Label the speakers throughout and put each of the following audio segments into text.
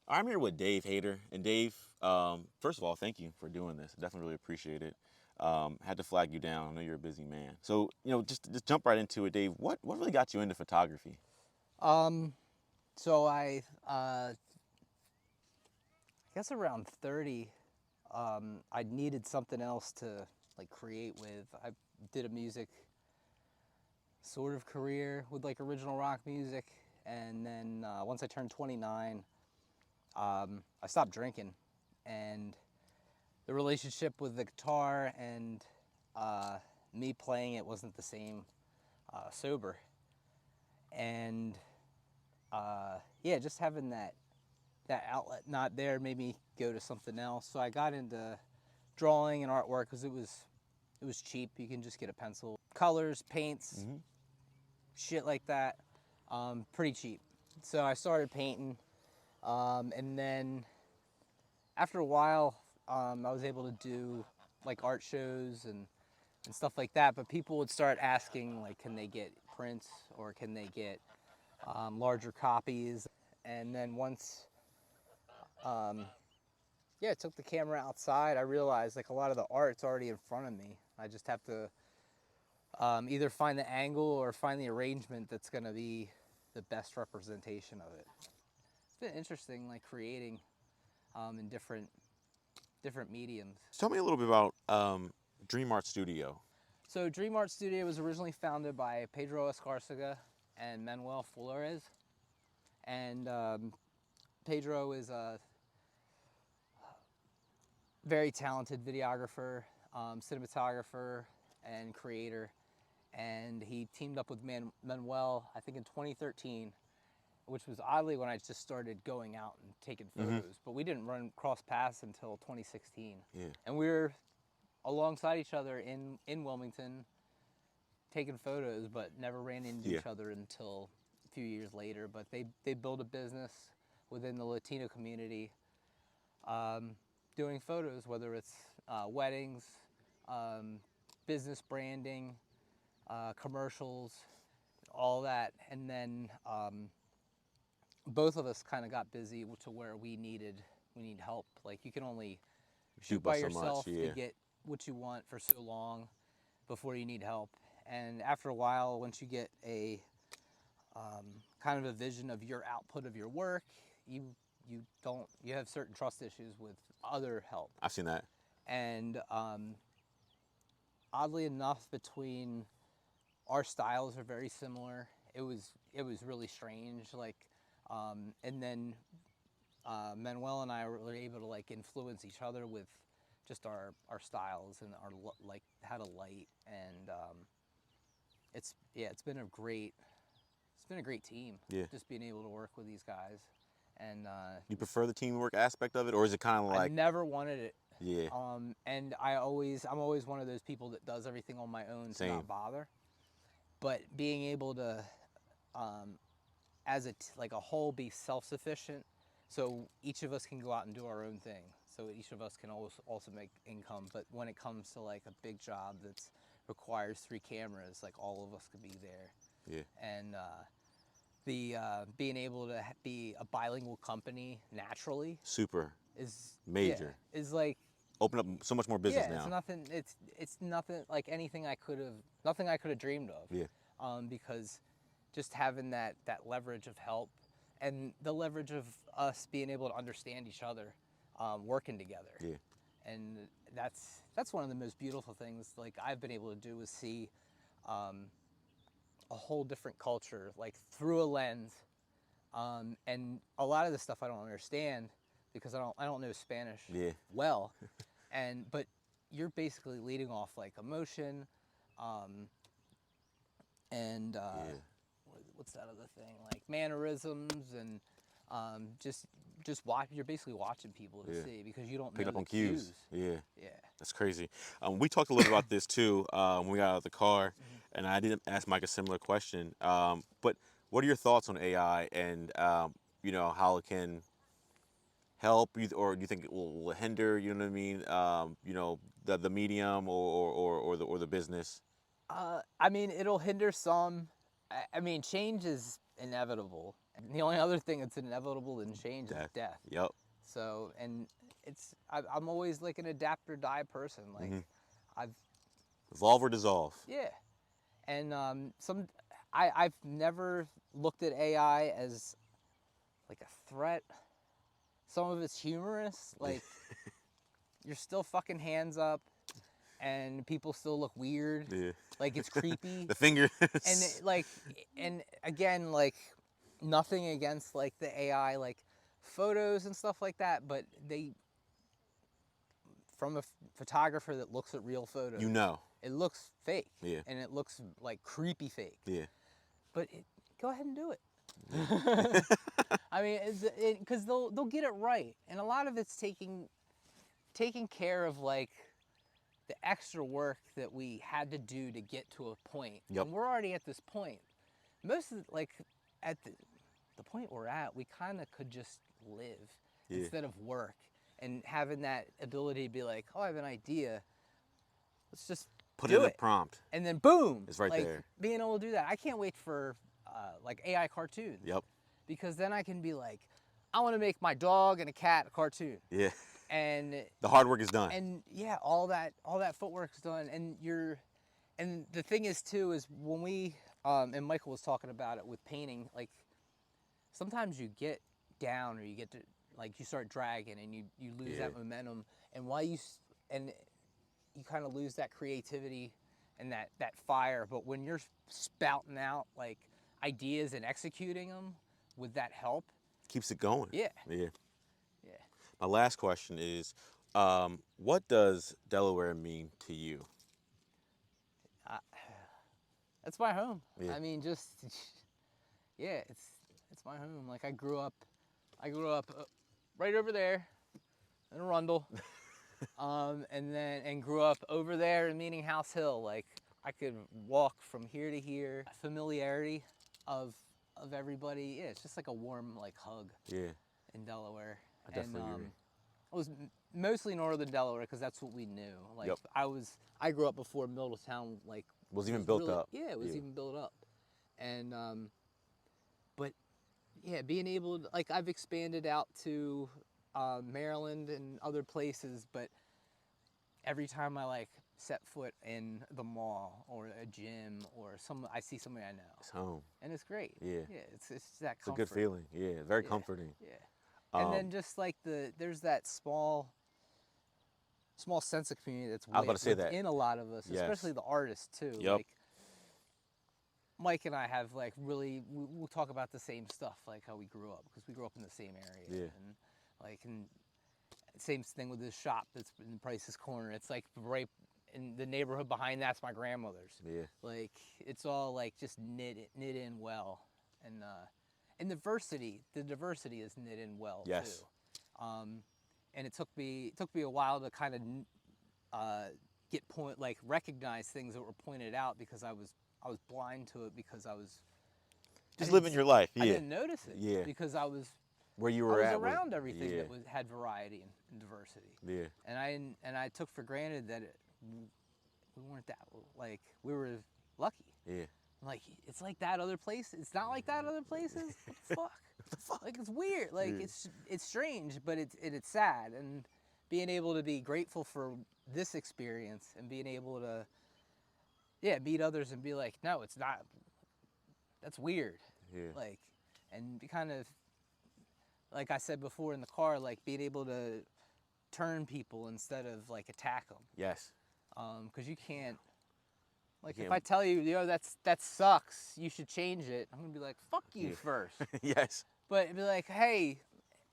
Speaker 1: I'm here with Dave Heitur, and Dave, first of all, thank you for doing this. Definitely really appreciate it. Had to flag you down. I know you're a busy man, so just jump right into it, Dave. What really got you into photography?
Speaker 2: Um, so I guess around 30, I needed something else to like create with. I did a music sort of career with like original rock music, and then once I turned 29, I stopped drinking, and the relationship with the guitar and uh, me playing it wasn't the same sober, and yeah, just having that outlet not there made me go to something else. So I got into drawing and artwork because it was cheap. You can just get a pencil, colors, paints,
Speaker 1: Mm-hmm.
Speaker 2: shit like that, pretty cheap. So I started painting, and then after a while, I was able to do like art shows and stuff like that. But people would start asking like, can they get prints or can they get larger copies? And then once yeah, I took the camera outside, I realized like a lot of the art's already in front of me. I just have to either find the angle or find the arrangement that's going to be the best representation of it. It's been interesting, like creating in different mediums.
Speaker 1: So tell me a little bit about Dream Art Studio.
Speaker 2: So Dream Art Studio was originally founded by Pedro Escarcega and Manuel Flores, and Pedro is a very talented videographer, cinematographer, and creator. And he teamed up with Manuel, I think in 2013, which was oddly when I just started going out and taking
Speaker 1: Mm-hmm.
Speaker 2: photos. But we didn't run cross paths until 2016,
Speaker 1: Yeah,
Speaker 2: and we were alongside each other in Wilmington taking photos, but never ran into
Speaker 1: yeah,
Speaker 2: each other until a few years later. But they built a business within the Latino community, um, doing photos, whether it's weddings, um, business branding, commercials, all that. And then both of us kind of got busy to where we need help. Like you can only
Speaker 1: do
Speaker 2: shoot
Speaker 1: but
Speaker 2: by
Speaker 1: so much.
Speaker 2: yourself
Speaker 1: Yeah,
Speaker 2: and get what you want for so long before you need help. And after a while, once you get a kind of a vision of your output of your work, you you have certain trust issues with other help.
Speaker 1: I've seen that.
Speaker 2: And oddly enough, between our styles are very similar. It was really strange. Like, and then Manuel and I were able to like influence each other with just our styles and our like how to light, and it's yeah it's been a great team
Speaker 1: Yeah.
Speaker 2: just being able to work with these guys, and
Speaker 1: You prefer the teamwork aspect of it, or is it kind of
Speaker 2: I
Speaker 1: like,
Speaker 2: never wanted it.
Speaker 1: yeah,
Speaker 2: And I'm always one of those people that does everything on my own to
Speaker 1: same?
Speaker 2: not bother. But being able to, um, as like a whole, be self-sufficient, so each of us can go out and do our own thing. So each of us can also make income. But when it comes to like a big job that's requires 3 cameras, like all of us could be there.
Speaker 1: Yeah,
Speaker 2: And the being able to be a bilingual company naturally
Speaker 1: super
Speaker 2: is yeah
Speaker 1: major.
Speaker 2: is like
Speaker 1: Open up so much more business
Speaker 2: yeah, it's
Speaker 1: now.
Speaker 2: nothing. It's nothing like nothing I could have dreamed of,
Speaker 1: Yeah,
Speaker 2: because just having that leverage of help and the leverage of us being able to understand each other, working together,
Speaker 1: yeah,
Speaker 2: and that's one of the most beautiful things like I've been able to do is see a whole different culture like through a lens, and a lot of the stuff I don't understand because I don't know Spanish
Speaker 1: yeah,
Speaker 2: well, and but you're basically leading off like emotion, um, and
Speaker 1: yeah.
Speaker 2: what's that other thing like mannerisms and just watch. You're basically watching people to
Speaker 1: Yeah.
Speaker 2: see because you don't
Speaker 1: Pick
Speaker 2: know
Speaker 1: up
Speaker 2: the
Speaker 1: on cues.
Speaker 2: cues.
Speaker 1: Yeah,
Speaker 2: Yeah.
Speaker 1: that's crazy. We talked a little about this too when we got out of the car,
Speaker 2: Mm-hmm.
Speaker 1: and I didn't ask Mike a similar question. But what are your thoughts on AI and how it can help you, or do you think will it hinder? You know what I mean? The medium or the business.
Speaker 2: I mean, it'll hinder some. I mean, change is inevitable. And the only other thing that's inevitable and change is death.
Speaker 1: Yep.
Speaker 2: So, and I'm always like an adapt or die person. Like, I've
Speaker 1: Evolve or dissolve.
Speaker 2: yeah, and I've never looked at AI as like a threat. Some of it's humorous, like you're still fucking hands up, and people still look weird.
Speaker 1: Yeah.
Speaker 2: Like it's creepy.
Speaker 1: The fingers.
Speaker 2: And again, like nothing against like the AI like photos and stuff like that, but from a photographer that looks at real photos,
Speaker 1: You know.
Speaker 2: it looks fake.
Speaker 1: Yeah.
Speaker 2: And it looks like creepy fake.
Speaker 1: Yeah.
Speaker 2: But go ahead and do it. I mean, because they'll get it right, and a lot of it's taking care of like the extra work that we had to do to get to a point.
Speaker 1: Yep.
Speaker 2: And we're already at this point. Most of like at the point we're at, we kind of could just live instead of work, and having that ability to be like, oh, I have an idea. Let's just
Speaker 1: Put
Speaker 2: do
Speaker 1: in a
Speaker 2: it.
Speaker 1: prompt.
Speaker 2: And then boom,
Speaker 1: It's right
Speaker 2: like,
Speaker 1: there.
Speaker 2: Being able to do that, I can't wait for like AI cartoons.
Speaker 1: Yep.
Speaker 2: Because then I can be like, I want to make my dog and a cat a cartoon.
Speaker 1: Yeah.
Speaker 2: And
Speaker 1: The hard work is done.
Speaker 2: and yeah, all that footwork's done, and the thing is too is when we and Michael was talking about it with painting, like sometimes you get down or you get to like you start dragging and you lose that momentum, and and you kind of lose that creativity and that fire. But when you're spouting out like ideas and executing them with that help,
Speaker 1: Keeps it going.
Speaker 2: yeah.
Speaker 1: Yeah.
Speaker 2: Yeah.
Speaker 1: My last question is, what does Delaware mean to you?
Speaker 2: That's my home.
Speaker 1: Yeah.
Speaker 2: I mean, just yeah, it's my home. Like I grew up right over there in Arundel, and grew up over there in Meeting House Hill. Like I could walk from here to here. Familiarity of everybody. Yeah, it's just like a warm like hug
Speaker 1: Yeah.
Speaker 2: in Delaware.
Speaker 1: I definitely agree.
Speaker 2: It was mostly northern Delaware because that's what we knew. Like
Speaker 1: Yep.
Speaker 2: I grew up before Middletown like
Speaker 1: Was even built
Speaker 2: really,
Speaker 1: up.
Speaker 2: Yeah, it was even built up. And but yeah, being able to, like I've expanded out to Maryland and other places, but every time I like set foot in the mall or a gym or I see somebody I know.
Speaker 1: It's home.
Speaker 2: And it's great.
Speaker 1: Yeah.
Speaker 2: Yeah, it's that
Speaker 1: It's a
Speaker 2: comfort.
Speaker 1: good feeling. Yeah. Very comforting.
Speaker 2: Yeah. And then just like there's that small sense of community that's
Speaker 1: I was about to say that.
Speaker 2: within a lot of us,
Speaker 1: Yes.
Speaker 2: especially the artists too.
Speaker 1: Yep.
Speaker 2: Like Mike and I have like really we'll talk about the same stuff, like how we grew up, because we grew up in the same area.
Speaker 1: Yeah.
Speaker 2: And like and same thing with this shop that's in Price's Corner. It's like right in the neighborhood behind that's my grandmother's.
Speaker 1: Yeah.
Speaker 2: Like it's all like just knit in well, and the diversity is knit in well
Speaker 1: Yes.
Speaker 2: too. And it took me a while to kind of recognize things that were pointed out, because I was blind to it, because I was
Speaker 1: Just living your life. Yeah.
Speaker 2: I didn't notice it.
Speaker 1: Yeah.
Speaker 2: Because I was
Speaker 1: Where you were at.
Speaker 2: around everything
Speaker 1: yeah.
Speaker 2: that had variety and diversity.
Speaker 1: Yeah.
Speaker 2: And I took for granted that we weren't that, like, we were lucky.
Speaker 1: Yeah.
Speaker 2: Like, it's like that other place. It's not like that other places. What the fuck?
Speaker 1: What the fuck?
Speaker 2: Like, it's weird. Like,
Speaker 1: Yeah.
Speaker 2: it's strange, but it's sad. And being able to be grateful for this experience and being able to, yeah, meet others and be like, no, it's not. That's weird.
Speaker 1: Yeah.
Speaker 2: Like, and be kind of, like I said before in the car, like being able to turn people instead of like attack them.
Speaker 1: Yes.
Speaker 2: Because you can't. Like,
Speaker 1: You
Speaker 2: if
Speaker 1: can't-
Speaker 2: I tell you, that sucks, you should change it, I'm gonna be like, fuck you
Speaker 1: Yeah.
Speaker 2: first.
Speaker 1: Yes.
Speaker 2: But it'd be like, hey,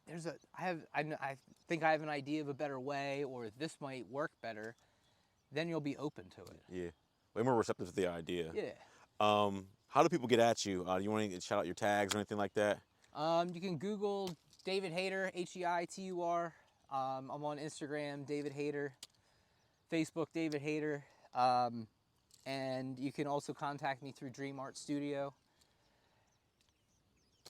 Speaker 2: I think I have an idea of a better way, or this might work better. Then you'll be open to it.
Speaker 1: Yeah. Way more receptive to the idea.
Speaker 2: Yeah.
Speaker 1: How do people get at you? Do you want to shout out your tags or anything like that?
Speaker 2: You can Google David Heitur, Heitur. I'm on Instagram, David Heitur. Facebook, David Heitur. And you can also contact me through Dream Art Studio.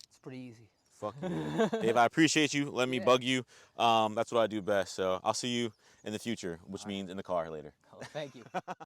Speaker 2: It's pretty easy.
Speaker 1: Fuck yeah. Dave, I appreciate you letting me
Speaker 2: Yeah.
Speaker 1: bug you. That's what I do best. So I'll see you in the future, which means in the car later.
Speaker 2: Oh, thank you.